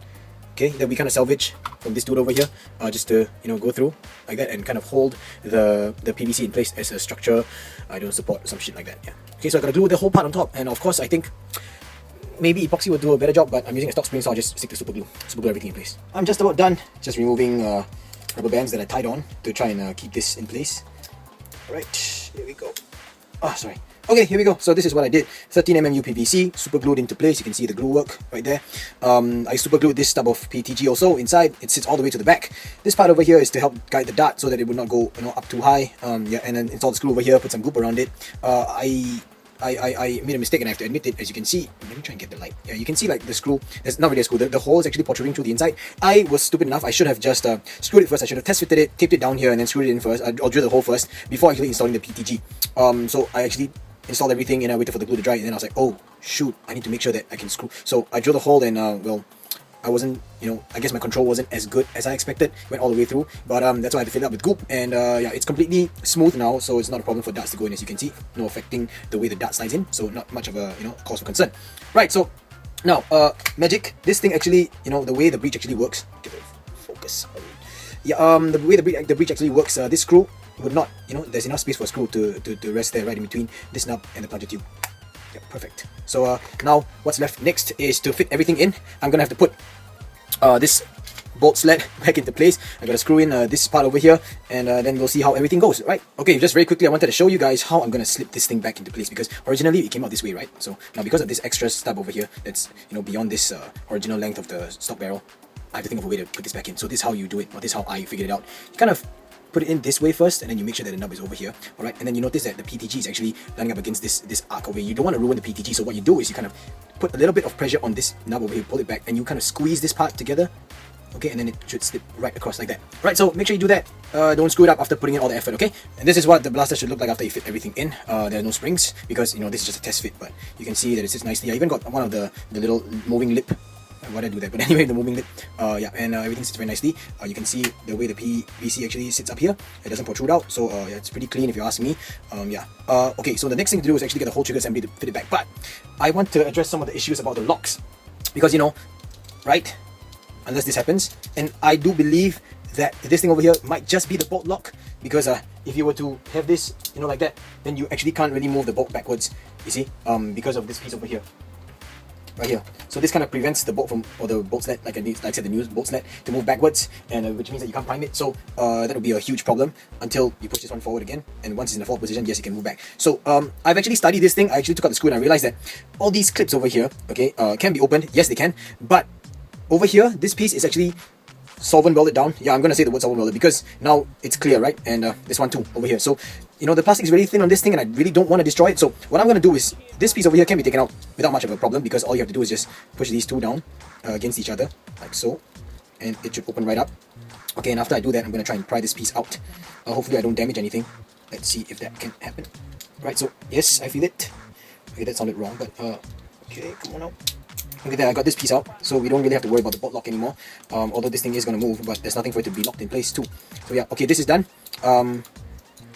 okay, that we kind of salvage from this dude over here, just to, you know, go through like that and kind of hold the PVC in place as a structure, I don't support or some shit like that. Yeah. Okay, so I'm gonna glue the whole part on top, and of course I think maybe epoxy will do a better job, but I'm using a stock spring, so I'll just stick to super glue everything in place. I'm just about done, just removing rubber bands that I tied on to try and keep this in place. Alright, here we go. Oh, sorry. Okay, here we go. So this is what I did. 13mm UPVC, super glued into place. You can see the glue work right there. I super glued this stub of PTG also inside. It sits all the way to the back. This part over here is to help guide the dart so that it would not go, you know, up too high. Yeah, and then install the screw over here, put some goop around it. I made a mistake, and I have to admit it. As you can see, let me try and get the light. Yeah, you can see like the screw, there's not really a screw, the hole is actually protruding through the inside. I was stupid enough, I should have just screwed it first. I should have test fitted it, taped it down here, and then screwed it in first, or drilled the hole first before actually installing the PTG. So I actually installed everything, and I waited for the glue to dry, and then I was like, oh shoot, I need to make sure that I can screw. So I drilled a hole, and well, I wasn't, you know, I guess my control wasn't as good as I expected. Went all the way through, but that's why I had to fill it up with goop, and yeah, it's completely smooth now, so it's not a problem for darts to go in. As you can see, no affecting the way the dart slides in, so not much of a, you know, cause for concern. Right, so now magic, this thing actually, you know, the way the breech actually works. Get the focus. Yeah, the way the breech actually works, this screw would not, you know, there's enough space for a screw to rest there right in between this nub and the plunger tube. Yeah, perfect. So now what's left next is to fit everything in. I'm gonna have to put this bolt sled back into place. I'm gonna screw in this part over here, and then we'll see how everything goes, right? Okay, just very quickly, I wanted to show you guys how I'm gonna slip this thing back into place, because originally it came out this way, right? So now because of this extra stub over here that's, you know, beyond this original length of the stock barrel, I have to think of a way to put this back in. So this is how you do it, or this is how I figured it out. You kind of put it in this way first, and then you make sure that the nub is over here, alright? And then you notice that the PTG is actually lining up against this arc over here. You don't want to ruin the PTG, so what you do is you kind of put a little bit of pressure on this nub over here, pull it back, and you kind of squeeze this part together, okay? And then it should slip right across like that. Right, so make sure you do that. Don't screw it up after putting in all the effort, okay? And this is what the blaster should look like after you fit everything in. There are no springs, because, you know, this is just a test fit, but you can see that it sits nicely. I even got one of the little moving lip. Why did I do that? But anyway, the moving lip, yeah, and everything sits very nicely. You can see the way the PVC actually sits up here. It doesn't protrude out, so yeah, it's pretty clean if you ask me. Yeah. Okay, so the next thing to do is actually get the whole trigger assembly to fit it back. But I want to address some of the issues about the locks, because, you know, right? Unless this happens, and I do believe that this thing over here might just be the bolt lock, because if you were to have this, you know, like that, then you actually can't really move the bolt backwards, you see, because of this piece over here. Right here. So this kind of prevents the bolt from, or the bolt sled, like I said, the new bolt sled, to move backwards, and which means that you can't prime it. So that would be a huge problem until you push this one forward again, and once it's in the forward position, yes, it can move back. So I've actually studied this thing. I actually took out the screw, and I realized that all these clips over here, okay, can be opened. Yes, they can, but over here, this piece is actually solvent welded down. Yeah, I'm gonna say the word solvent welded because now it's clear, right? And this one too over here. So, you know, the plastic is really thin on this thing, and I really don't want to destroy it. So what I'm gonna do is, this piece over here can be taken out without much of a problem, because all you have to do is just push these two down against each other, like so, and it should open right up. Okay, and after I do that, I'm gonna try and pry this piece out. Hopefully I don't damage anything. Let's see if that can happen. Right, so yes, I feel it. Okay, that sounded wrong, but okay, come on out. Okay, there, I got this piece out, so we don't really have to worry about the bolt lock anymore. Although this thing is going to move, but there's nothing for it to be locked in place too. So yeah, okay, this is done.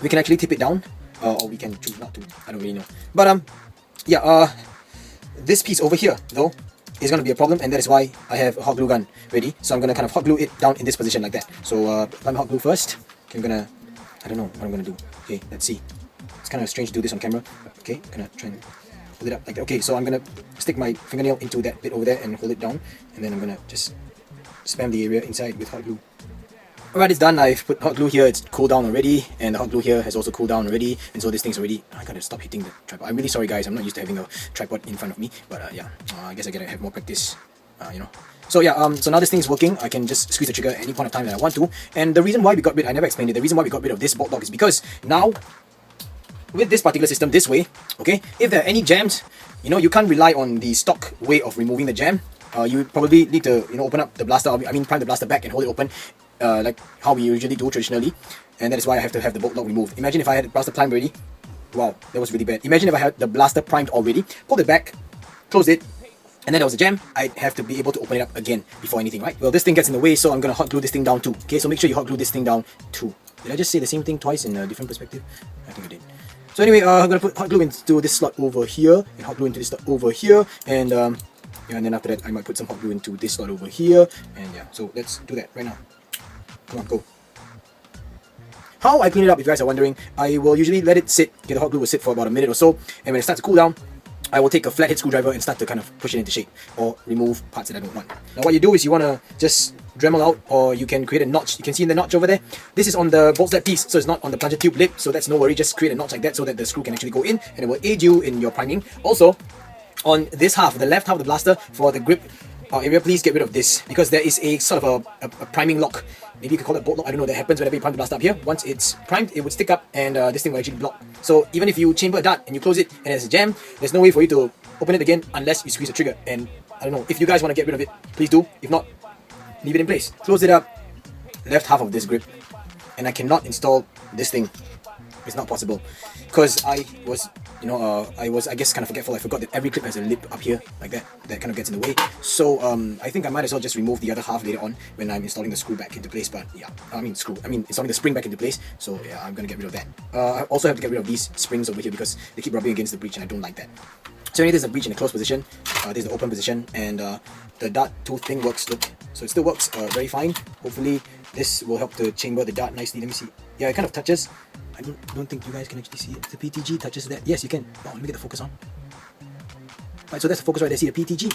We can actually tip it down, or we can choose not to. I don't really know. But yeah, this piece over here though is going to be a problem, and that is why I have a hot glue gun ready. So I'm going to kind of hot glue it down in this position like that. So apply my hot glue first. Okay, I don't know what I'm going to do. Okay, let's see. It's kind of strange to do this on camera. Okay, I'm going to try and hold it up like that. Okay, so I'm going to stick my fingernail into that bit over there and hold it down, and then I'm going to just spam the area inside with hot glue. Alright, it's done. I've put hot glue here, it's cooled down already, and the hot glue here has also cooled down already, and so this thing's already... I gotta stop hitting the tripod. I'm really sorry guys, I'm not used to having a tripod in front of me, but yeah, I guess I gotta have more practice, you know. So yeah, so now this thing's working. I can just squeeze the trigger at any point of time that I want to, and the reason why we got rid... I never explained it. The reason why we got rid of this bolt lock is because now, with this particular system this way, okay, if there are any jams, you know, you can't rely on the stock way of removing the jam. You probably need to, you know, open up the blaster, I mean prime the blaster back and hold it open, like how we usually do traditionally, and that is why I have to have the bolt lock removed. Imagine if I had the blaster primed already. Wow, that was really bad. Imagine if I had the blaster primed already, pulled it back, closed it, and then there was a jam. I'd have to be able to open it up again before anything, right? Well, this thing gets in the way, so I'm gonna hot glue this thing down too. Okay, so make sure you hot glue this thing down too. Did I just say the same thing twice in a different perspective? I think I did. So anyway, I'm gonna put hot glue into this slot over here, and hot glue into this slot over here, and yeah, and then after that I might put some hot glue into this slot over here, and yeah, so let's do that right now. Come on, go. How I clean it up, if you guys are wondering, I will usually let it sit, the hot glue will sit for about a minute or so, and when it starts to cool down, I will take a flathead screwdriver and start to kind of push it into shape, or remove parts that I don't want. Now what you do is you want to just Dremel out, or you can create a notch. You can see the notch over there. This is on the bolt slap piece, so it's not on the plunger tube lip, so that's no worry. Just create a notch like that so that the screw can actually go in, and it will aid you in your priming. Also, on this half, the left half of the blaster, for the grip area, please get rid of this, because there is a sort of a priming lock. Maybe you could call it bolt lock, I don't know, that happens whenever you prime the blaster up here. Once it's primed, it would stick up, and this thing will actually block. So even if you chamber a dart and you close it and there's a jam, there's no way for you to open it again unless you squeeze the trigger. And I don't know, if you guys want to get rid of it, please do. If not, leave it in place. Close it up, left half of this grip, and I cannot install this thing. It's not possible, because I was, you know, I guess kind of forgetful. I forgot that every clip has a lip up here like that. That kind of gets in the way. So I think I might as well just remove the other half later on when I'm installing the screw back into place. But yeah, I mean installing the spring back into place. So yeah, I'm gonna get rid of that. I also have to get rid of these springs over here because they keep rubbing against the breech, and I don't like that. So anyway, there's a breech in the closed position. This is the open position, and the dart tooth thing works. Look, so it still works very fine. Hopefully, this will help to chamber the dart nicely. Let me see. Yeah, it kind of touches. I don't think you guys can actually see it. The PTG touches that. Yes, you can. Oh, let me get the focus on. Right, so that's the focus right there. See the PTG?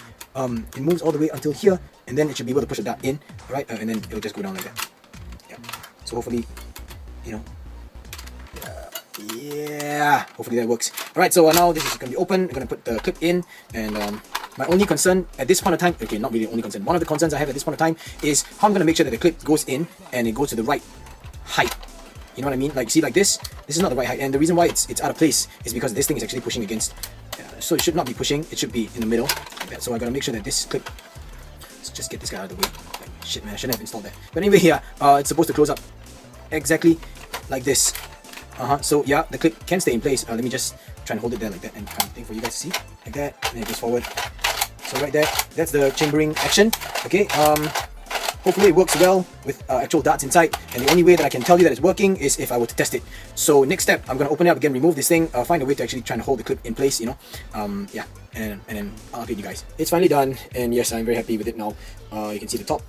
It moves all the way until here, and then it should be able to push the dart in. Alright, and then it'll just go down like that. Yeah. So hopefully, you know. Yeah. Hopefully that works. Alright, so now this is going to be open. I'm going to put the clip in, and my only concern at this point of time, okay, not really only concern, one of the concerns I have at this point of time is how I'm going to make sure that the clip goes in and it goes to the right height. You know what I mean? Like, see, like this is not the right height, and the reason why it's out of place is because this thing is actually pushing against, so it should not be pushing, it should be in the middle, like that. So I gotta make sure that this clip, let's just get this guy out of the way. Like, shit man, I shouldn't have installed that. But anyway, yeah, it's supposed to close up exactly like this. So yeah, the clip can stay in place. Let me just try and hold it there like that, and kind of thing for you guys to see, like that, and it goes forward. So right there, that's the chambering action. Okay, hopefully it works well with actual darts inside, and the only way that I can tell you that it's working is if I were to test it. So next step, I'm going to open it up again, remove this thing, find a way to actually try and hold the clip in place, you know. Yeah, and then I'll update you guys. It's finally done, and yes, I'm very happy with it now. You can see the top,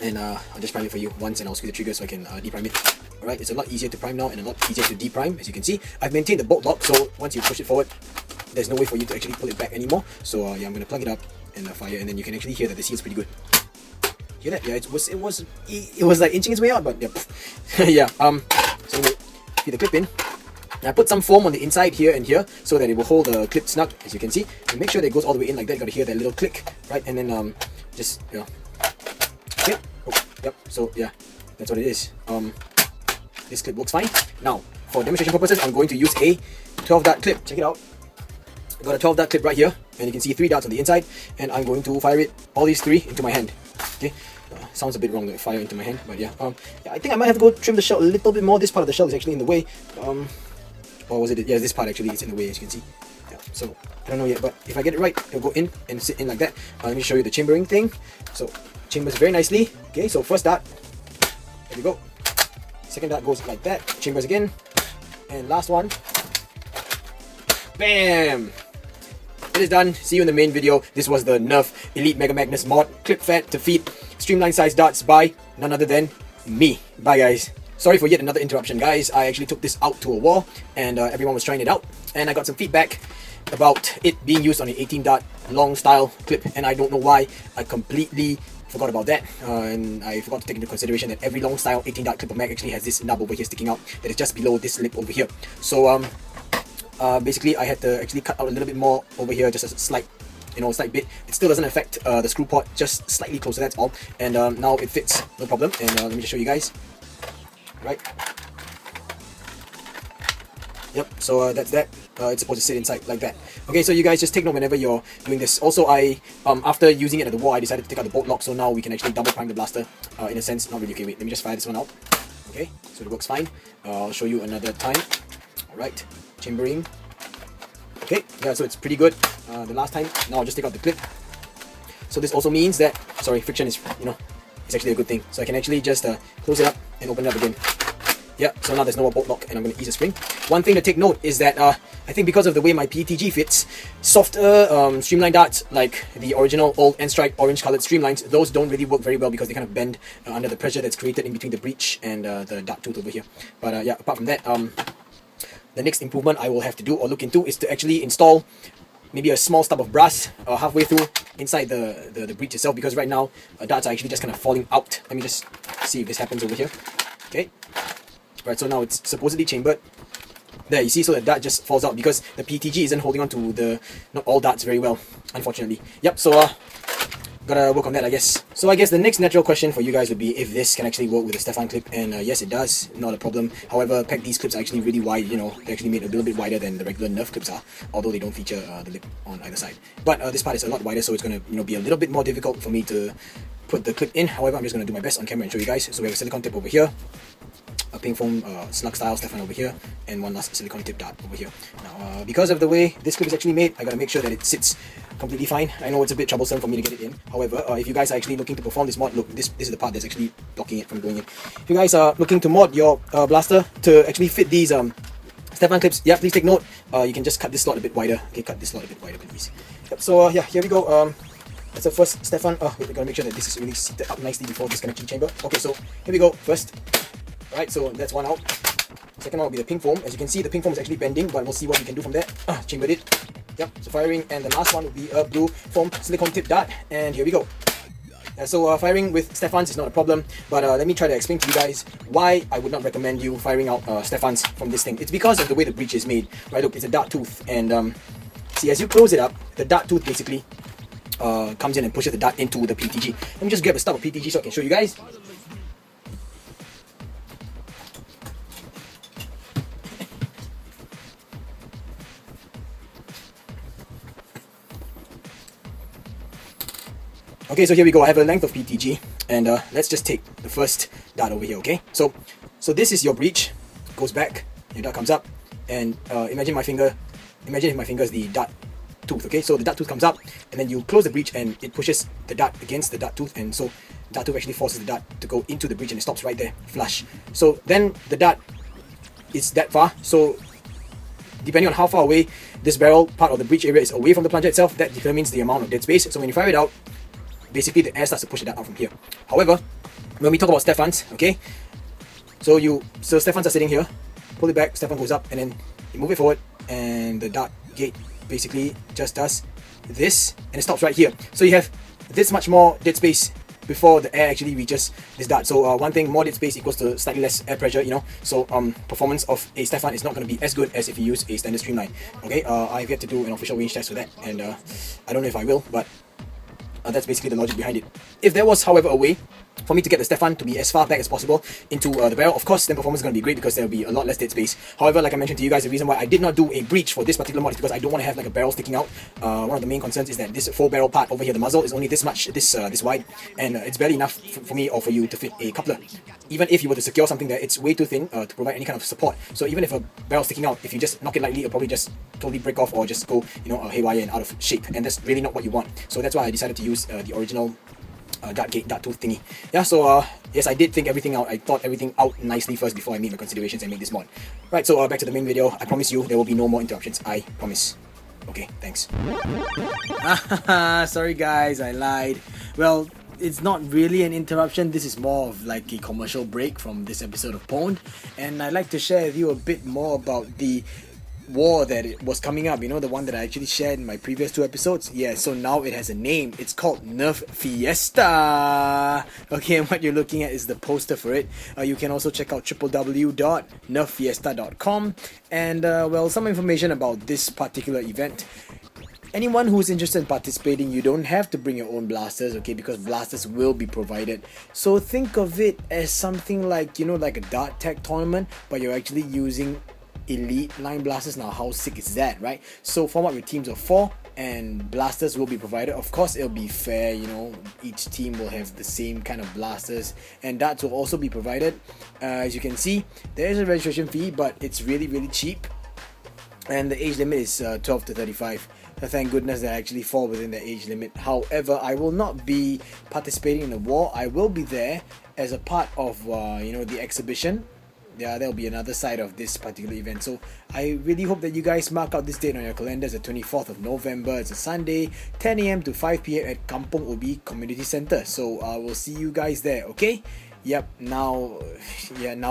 and I'll just prime it for you once, and I'll squeeze the trigger so I can deprime it. Alright, it's a lot easier to prime now and a lot easier to deprime, as you can see. I've maintained the bolt lock, so once you push it forward, there's no way for you to actually pull it back anymore. So yeah, I'm going to plug it up and fire, and then you can actually hear that the seal's pretty good. Hear that? Yeah, it was like inching its way out, but yeah. Yeah. So we'll feed the clip in. And I put some foam on the inside here and here so that it will hold the clip snug, as you can see. And make sure that it goes all the way in like that. You gotta hear that little click, right? And then just, you know. Okay. Oh, yep. So yeah, that's what it is. This clip works fine. Now, for demonstration purposes, I'm going to use a 12 dart clip. Check it out. I've got a 12 dart clip right here, and you can see 3 darts on the inside, and I'm going to fire it, all these 3, into my hand. Okay, sounds a bit wrong to fire into my hand, but yeah. Yeah, I think I might have to go trim the shell a little bit more. This part of the shell is actually in the way. Or was it? Yeah, this part actually is in the way, as you can see. Yeah, so I don't know yet, but if I get it right, it'll go in and sit in like that. Let me show you the chambering thing. So chambers very nicely. Okay, so first dart, there we go. Second dart goes like that, chambers again, and last one, bam! It is done. See you in the main video. This was the Nerf Elite Mega Magnus mod, clip fed to feed streamline size darts by none other than me. Bye guys. Sorry for yet another interruption guys. I actually took this out to a wall and everyone was trying it out, and I got some feedback about it being used on an 18 dart long style clip, and I don't know why. I completely forgot about that, and I forgot to take into consideration that every long style 18 dart clip of mag actually has this nub over here sticking out that is just below this lip over here. So basically I had to actually cut out a little bit more over here, just a slight, slight bit. It still doesn't affect the screw port, just slightly closer, that's all. And now it fits, no problem. And let me just show you guys. Right. Yep, so that's that. It's supposed to sit inside like that. Okay, so you guys just take note whenever you're doing this. Also, I after using it at the wall, I decided to take out the bolt lock, so now we can actually double prime the blaster. In a sense, not really. Okay, wait, let me just fire this one out. Okay, so it works fine. I'll show you another time. Alright, chambering. Okay, yeah, so it's pretty good. The last time, now I'll just take out the clip. So this also means that, sorry, friction is, it's actually a good thing. So I can actually just close it up and open it up again. Yeah, so now there's no more bolt lock, and I'm going to ease the spring. One thing to take note is that I think because of the way my PETG fits, softer streamline darts like the original old N-Strike orange colored streamlines, those don't really work very well because they kind of bend under the pressure that's created in between the breech and the dart tooth over here. But yeah, apart from that, the next improvement I will have to do or look into is to actually install maybe a small stub of brass halfway through inside the breech itself, because right now darts are actually just kind of falling out. Let me just see if this happens over here. Okay. Right, so now it's supposedly chambered. There, you see, so the dart just falls out because the PTG isn't holding on to not all darts very well, unfortunately. Yep, so gotta work on that, I guess. So I guess the next natural question for you guys would be if this can actually work with the Stefan clip, and yes, it does, not a problem. However, these clips are actually really wide, they're actually made a little bit wider than the regular Nerf clips are, although they don't feature the lip on either side. But this part is a lot wider, so it's gonna be a little bit more difficult for me to put the clip in. However, I'm just gonna do my best on camera and show you guys. So we have a silicone tip over here, a pink foam slug style Stefan over here, and one last silicone tip dart over here. Now, because of the way this clip is actually made, I gotta make sure that it sits completely fine. I know it's a bit troublesome for me to get it in. However, if you guys are actually looking to perform this mod, look, this is the part that's actually blocking it from going in. If you guys are looking to mod your blaster to actually fit these Stefan clips, yeah, please take note. You can just cut this slot a bit wider. Okay, cut this slot a bit wider, please. Yep, so yeah, here we go. That's the first Stefan. Wait, we gotta make sure that this is really seated up nicely before disconnecting the chamber. Okay, so here we go. First. Right, so that's one out. Second one will be the pink foam. As you can see, the pink foam is actually bending, but we'll see what we can do from there. Chambered it. Yep, so firing, and the last one will be a blue foam silicone tip dart, and here we go. So firing with Stefans is not a problem, but let me try to explain to you guys why I would not recommend you firing out Stefans from this thing. It's because of the way the breech is made. Right, look, it's a dart tooth, and see, as you close it up, the dart tooth basically comes in and pushes the dart into the PTG. Let me just grab a stub of PTG so I can show you guys. Okay, so here we go. I have a length of PTG, and let's just take the first dart over here. Okay, so this is your breech. Goes back, your dart comes up, and imagine if my finger is the dart tooth. Okay, so the dart tooth comes up, and then you close the breech, and it pushes the dart against the dart tooth, and so the dart tooth actually forces the dart to go into the breech, and it stops right there, flush. So then the dart is that far. So depending on how far away this barrel part of the breech area is away from the plunger itself, that determines the amount of dead space. So when you fire it out, basically the air starts to push the dart out from here. However, when we talk about Stefans, okay, so Stefans are sitting here, pull it back, Stefan goes up, and then you move it forward, and the dart gate basically just does this, and it stops right here. So you have this much more dead space before the air actually reaches this dart. So one thing, more dead space equals to slightly less air pressure, so performance of a Stefan is not going to be as good as if you use a standard streamline. Okay, I've yet to do an official range test for that, and I don't know if I will, but that's basically the logic behind it. If there was, however, a way for me to get the Stefan to be as far back as possible into the barrel. Of course, then performance is going to be great because there will be a lot less dead space. However, like I mentioned to you guys, the reason why I did not do a breach for this particular mod is because I don't want to have like a barrel sticking out. One of the main concerns is that this 4-barrel part over here, the muzzle, is only this much, this wide, and it's barely enough for me or for you to fit a coupler. Even if you were to secure something there, it's way too thin to provide any kind of support. So even if a barrel sticking out, if you just knock it lightly, it'll probably just totally break off or just go, haywire and out of shape, and that's really not what you want. So that's why I decided to use the original dart tooth thingy. Yeah, so yes, I did think everything out. I thought everything out nicely first before I made my considerations and make this mod. Right, so back to the main video. I promise you there will be no more interruptions. I promise. Okay, thanks. Sorry guys, I lied. Well, it's not really an interruption. This is more of like a commercial break from this episode of PWND, and I'd like to share with you a bit more about the war that it was coming up, the one that I actually shared in my previous 2 episodes. Yeah, so now it has a name. It's called Nerf Fiesta. Okay, and what you're looking at is the poster for it. You can also check out www.nerffiesta.com and well, some information about this particular event. Anyone who's interested in participating, you don't have to bring your own blasters, okay, because blasters will be provided. So think of it as something like, like a dart tag tournament, but you're actually using elite line blasters. Now how sick is that, right? So form up your teams of 4 and blasters will be provided. Of course it'll be fair, each team will have the same kind of blasters, and darts will also be provided. As you can see, there is a registration fee, but it's really cheap, and the age limit is 12 to 35. Thank goodness that I actually fall within the age limit. However, I will not be participating in the war. I will be there as a part of the exhibition. Yeah, there'll be another side of this particular event. So I really hope that you guys mark out this date on your calendars, the 24th of November. It's a Sunday, 10 AM to 5 PM at Kampong Ubi Community Center. So I will see you guys there, okay? Yep, now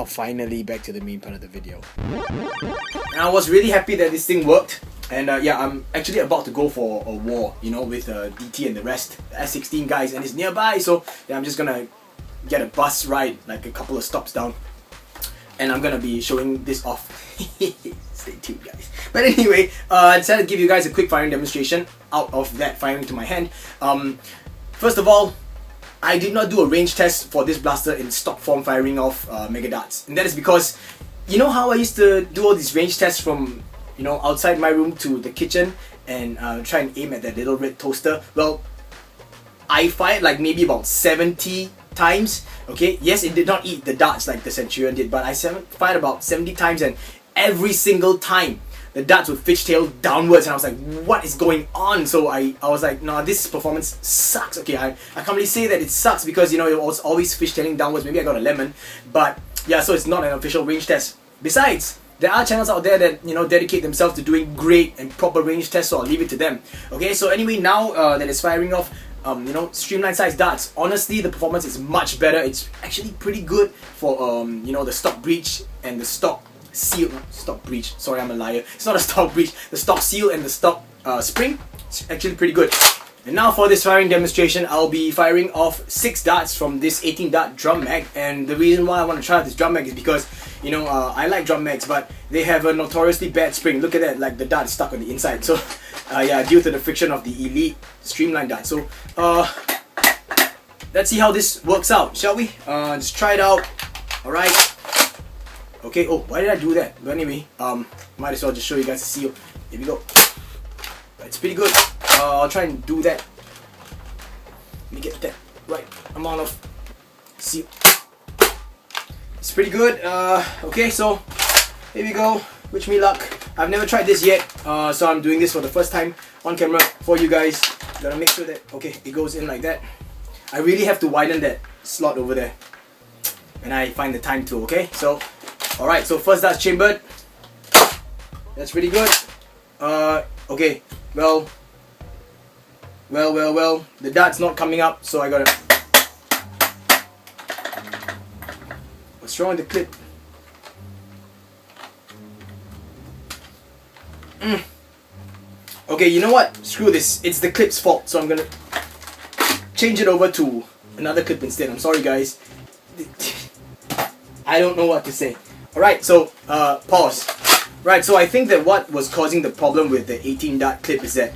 finally back to the main part of the video. And I was really happy that this thing worked. And yeah, I'm actually about to go for a war, with DT and the rest, the S16 guys, and it's nearby. So yeah, I'm just gonna get a bus ride, like a couple of stops down, and I'm gonna be showing this off. Stay tuned, guys. But anyway, I decided to give you guys a quick firing demonstration out of that firing to my hand. First of all, I did not do a range test for this blaster in stock form firing off mega darts, and that is because, how I used to do all these range tests from outside my room to the kitchen and try and aim at that little red toaster. Well, I fired like maybe about 70 times. Okay, yes, it did not eat the darts like the Centurion did, but I fired about 70 times, and every single time the darts would fishtail downwards, and I was like, what is going on? So I was like, no, this performance sucks. Okay, I can't really say that it sucks because it was always fishtailing downwards. Maybe I got a lemon, but yeah, so it's not an official range test. Besides, there are channels out there that dedicate themselves to doing great and proper range tests, so I'll leave it to them. Okay, so anyway, now that it's firing off streamline size darts, honestly the performance is much better. It's actually pretty good for the stock breach and the stock seal. Stock breach, sorry, I'm a liar. It's not a stock breach. The stock seal and the stock spring, it's actually pretty good. And now for this firing demonstration, I'll be firing off 6 darts from this 18 dart drum mag. And the reason why I want to try out this drum mag is because I like drum mags, but they have a notoriously bad spring. Look at that, like the dart is stuck on the inside. So yeah, due to the friction of the elite streamline dart. So let's see how this works out, shall we? Just try it out. Alright. Okay, oh, why did I do that? But anyway, might as well just show you guys the seal. Here we go. It's pretty good. I'll try and do that. Let me get that right amount of seal. It's pretty good. Okay, so here we go. Wish me luck. I've never tried this yet, so I'm doing this for the first time on camera for you guys. Gotta make sure that, okay, it goes in like that. I really have to widen that slot over there, and I find the time to. Okay, so alright, so first dart's chambered. That's pretty good. Okay, well, the dart's not coming up, so I gotta. What's wrong with the clip? Okay, you know what? Screw this. It's the clip's fault, so I'm gonna change it over to another clip instead. I'm sorry, guys. I don't know what to say. Alright, so pause. Right, so I think that what was causing the problem with the 18 dart clip is that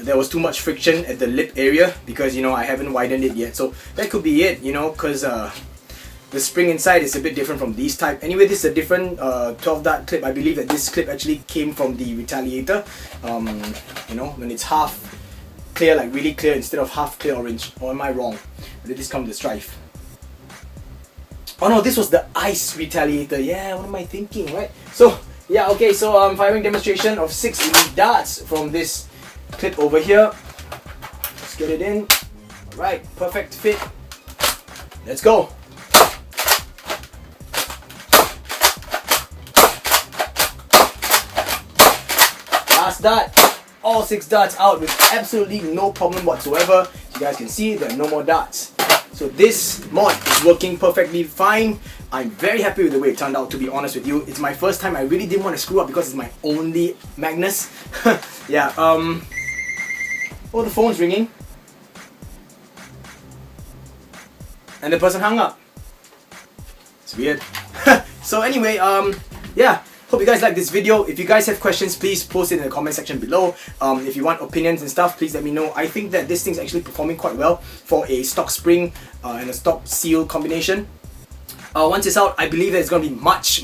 there was too much friction at the lip area because, you know, I haven't widened it yet. So that could be it, you know, because the spring inside is a bit different from these type. Anyway, this is a different 12 dart clip. I believe that this clip actually came from the Retaliator. You know, when it's half clear, like really clear, instead of half clear orange. Or am I wrong? Or did this come with the Strife? Oh no, this was the Ice Retaliator. Yeah, what am I thinking, right? So, yeah, okay, so firing demonstration of 6 elite darts from this clip over here. Let's get it in. Alright, perfect fit. Let's go. Last dart. All 6 darts out with absolutely no problem whatsoever. You guys can see there are no more darts. So this mod is working perfectly fine. I'm very happy with the way it turned out, to be honest with you. It's my first time. I really didn't want to screw up because it's my only Magnus. Yeah, oh, the phone's ringing. And the person hung up. It's weird. So anyway, yeah. Hope you guys like this video. If you guys have questions, please post it in the comment section below. If you want opinions and stuff, please let me know. I think that this thing's actually performing quite well for a stock spring and a stock seal combination. Once it's out, I believe that it's going to be much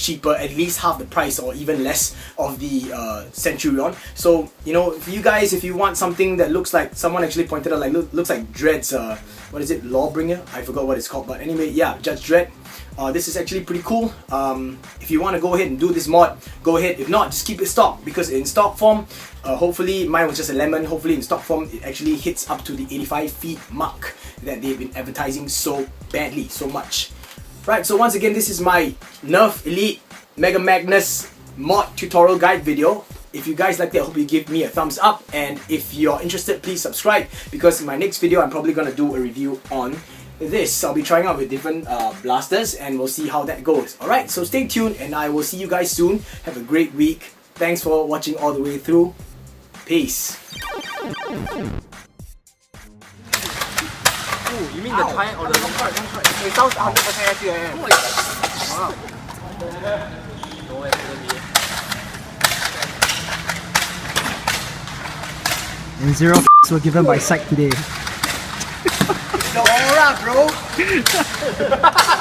cheaper, at least half the price or even less of the Centurion. So, you know, if you guys, if you want something that looks like, someone actually pointed out, like, looks like Dredd's, what is it, Lawbringer? I forgot what it's called, but anyway, yeah, Judge Dredd. This is actually pretty cool. If you want to go ahead and do this mod, go ahead. If not, just keep it stock, because in stock form, hopefully, mine was just a lemon, hopefully in stock form, it actually hits up to the 85 feet mark that they've been advertising so badly, so much. Right, so once again, this is my Nerf Elite Mega Magnus mod tutorial guide video. If you guys liked it, I hope you give me a thumbs up, and if you're interested, please subscribe, because in my next video, I'm probably going to do a review on this. I'll be trying out with different blasters, and we'll see how that goes. Alright, so stay tuned, and I will see you guys soon. Have a great week. Thanks for watching all the way through. Peace. Oh, you mean the tie or the long part? It sounds 100% accurate. Wow. No way, And 0 were given by pSyk today. The aura, bro!